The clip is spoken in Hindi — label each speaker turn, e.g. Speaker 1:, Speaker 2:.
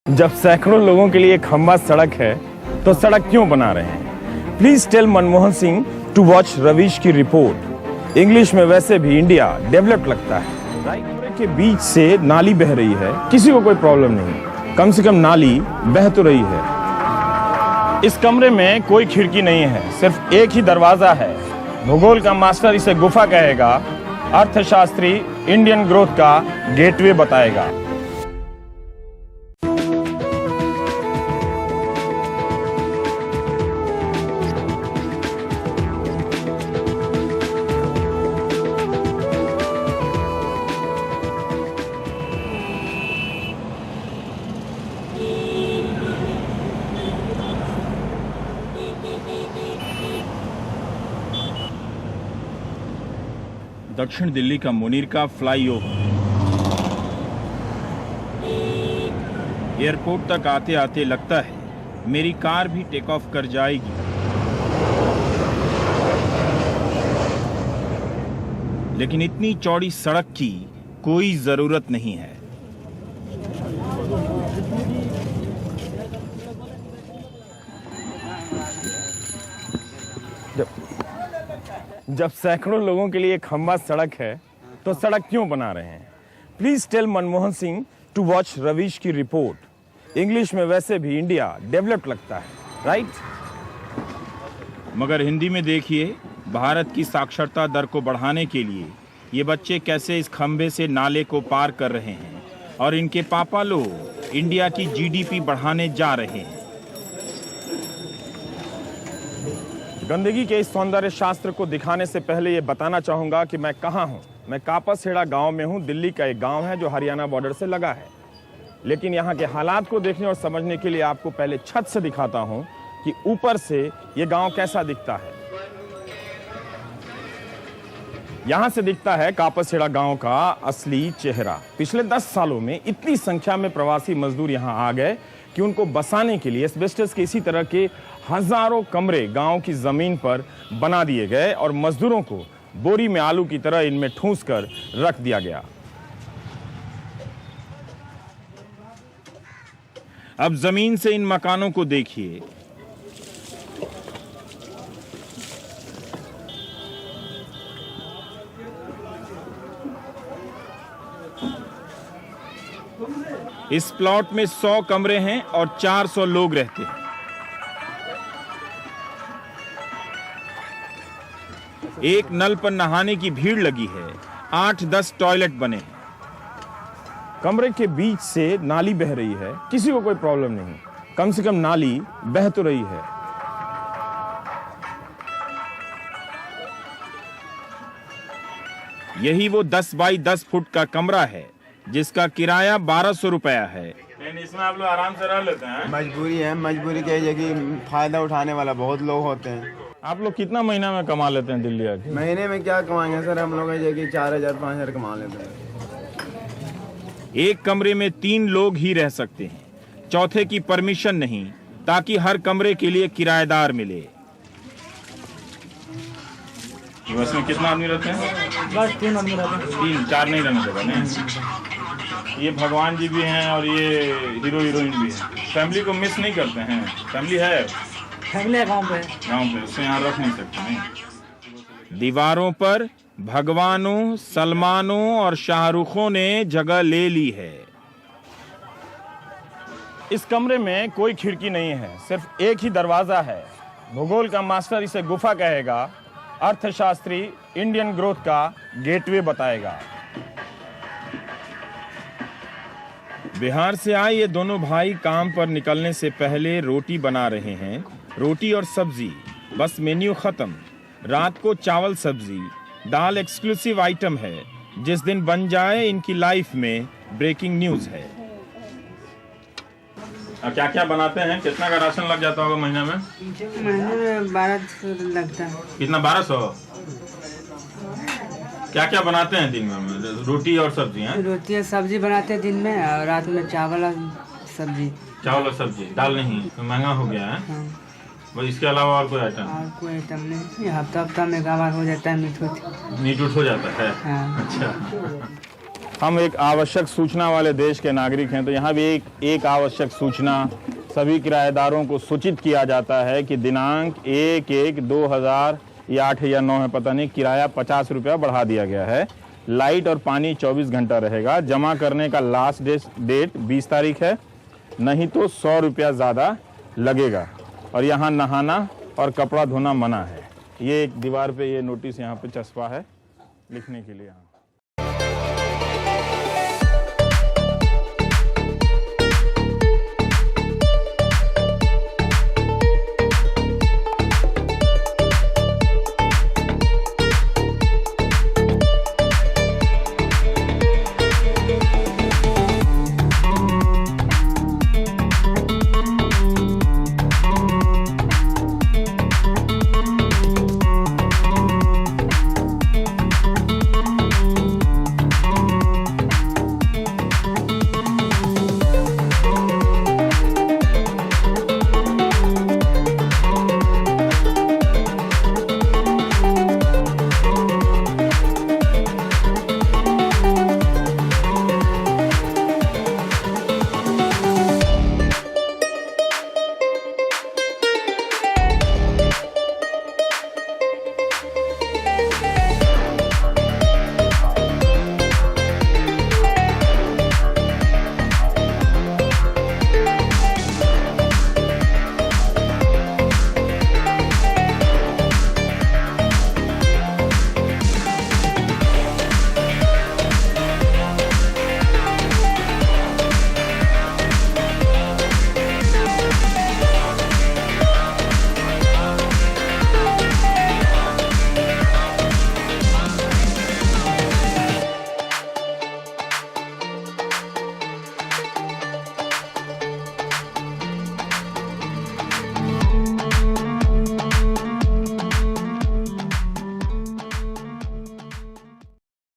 Speaker 1: जब सैकड़ों लोगों के लिए खंबा सड़क है तो सड़क क्यों बना रहे हैं? Please tell Manmohan Singh to watch Ravish की रिपोर्ट। इंग्लिश में वैसे भी इंडिया डेवलप्ड लगता है। राइट के बीच से नाली बह रही है, किसी को कोई प्रॉब्लम नहीं, कम से कम नाली बह तो रही है। इस कमरे में कोई खिड़की नहीं है, सिर्फ एक ही दरवाजा है। भूगोल का मास्टर इसे गुफा कहेगा, अर्थशास्त्री इंडियन ग्रोथ का गेटवे बताएगा। दक्षिण दिल्ली का मुनीरका फ्लाईओवर। एयरपोर्ट तक आते आते लगता है मेरी कार भी टेक ऑफ कर जाएगी। लेकिन इतनी चौड़ी सड़क की कोई जरूरत नहीं है। जब सैकड़ों लोगों के लिए खंबा सड़क है तो सड़क क्यों बना रहे हैं? Please tell Manmohan Singh to watch Ravish की रिपोर्ट। इंग्लिश में वैसे भी इंडिया डेवलप्ड लगता है, राइट? मगर हिंदी में देखिए, भारत की साक्षरता दर को बढ़ाने के लिए ये बच्चे कैसे इस खंबे से नाले को पार कर रहे हैं और इनके पापा लोग इंडिया की जीडीपी बढ़ाने जा रहे हैं। गंदगी के इस सौंदर्य शास्त्र को दिखाने से पहले ये बताना चाहूंगा कि मैं कहाँ हूँ। मैं कापासेड़ा गांव में हूँ। दिल्ली का एक गांव है जो हरियाणा बॉर्डर से लगा है। लेकिन यहाँ के हालात को देखने और समझने के लिए आपको पहले छत से दिखाता हूँ कि ऊपर से ये गांव कैसा दिखता है। यहाँ से दिखता है कापासेड़ा गांव का असली चेहरा। पिछले 10 सालों में इतनी संख्या में प्रवासी मजदूर यहाँ आ गए कि उनको बसाने के लिए एस्बेस्टस के इसी तरह के हजारों कमरे गांव की जमीन पर बना दिए गए और मजदूरों को बोरी में आलू की तरह इनमें ठूंस कर रख दिया गया। अब जमीन से इन मकानों को देखिए। इस प्लॉट में 100 कमरे हैं और 400 लोग रहते हैं। एक नल पर नहाने की भीड़ लगी है। 8-10 टॉयलेट बने हैं। कमरे के बीच से नाली बह रही है, किसी को कोई प्रॉब्लम नहीं, कम से कम नाली बह तो रही है। यही वो 10 बाई 10 फुट का कमरा है जिसका किराया 1200 रुपया है। इसमें आप लोग आराम से रह लेते हैं?
Speaker 2: मजबूरी है, मजबूरी कह कि फायदा उठाने वाला बहुत लोग होते हैं।
Speaker 1: आप लोग कितना महीना में कमा लेते हैं दिल्ली आके?
Speaker 2: महीने में क्या कमाएंगे सर, हम लोग 4000-5000 कमा लेते हैं।
Speaker 1: एक कमरे में 3 लोग ही रह सकते हैं, चौथे की परमिशन नहीं, ताकि हर कमरे के लिए किराएदार मिले। बस में कितना आदमी रहते हैं?
Speaker 3: बस 3 आदमी रहते हैं।
Speaker 1: 3-4 नहीं रहने देगा नहीं। ये भगवान जी भी हैं और ये हीरो हीरोइन भी है। फैमिली को मिस नहीं करते हैं? फैमिली है?
Speaker 3: फैमिली गांव पे
Speaker 1: उससे यहाँ रख नहीं सकते नहीं। दीवारों पर भगवानों, सलमानों और शाहरुखों ने जगह ले ली है। इस कमरे में कोई खिड़की नहीं है, सिर्फ एक ही दरवाजा है। भूगोल का मास्टर इसे गुफा कहेगा, अर्थशास्त्री इंडियन ग्रोथ का गेटवे बताएगा। बिहार से आए ये दोनों भाई काम पर निकलने से पहले रोटी बना रहे हैं। रोटी और सब्जी, बस मेन्यू खत्म। रात को चावल सब्जी दाल एक्सक्लूसिव आइटम है। जिस दिन बन जाए इनकी लाइफ में ब्रेकिंग न्यूज है। क्या क्या बनाते हैं? कितना का राशन लग जाता होगा महीना में?
Speaker 3: महीने में 1200 लगता है।
Speaker 1: कितना? 1200? क्या क्या बनाते हैं दिन में? रोटी और सब्जी हैं?
Speaker 3: रोटी और सब्जी बनाते हैं दिन में, और रात में चावल और सब्जी।
Speaker 1: चावल और सब्जी, दाल नहीं? तो महंगा हो गया है।
Speaker 3: हाँ।
Speaker 1: बस इसके अलावा और कोई आइटम?
Speaker 3: और कोई आइटम नहीं। हफ्ता में एक बार हो जाता है मीट उठ।
Speaker 1: मीट उठ हो जाता है?
Speaker 3: हाँ।
Speaker 1: अच्छा। हम एक आवश्यक सूचना वाले देश के नागरिक हैं, तो यहाँ भी एक आवश्यक सूचना सभी किराएदारों को सूचित किया जाता है कि दिनांक 1/1/2000 या 8 या 9 है पता नहीं, किराया 50 रुपया बढ़ा दिया गया है। लाइट और पानी 24 घंटा रहेगा। जमा करने का लास्ट डेट 20 तारीख है, नहीं तो 100 रुपया ज़्यादा लगेगा। और यहाँ नहाना और कपड़ा धोना मना है। ये एक दीवार पे ये नोटिस यहाँ पे चस्पा है लिखने के लिए।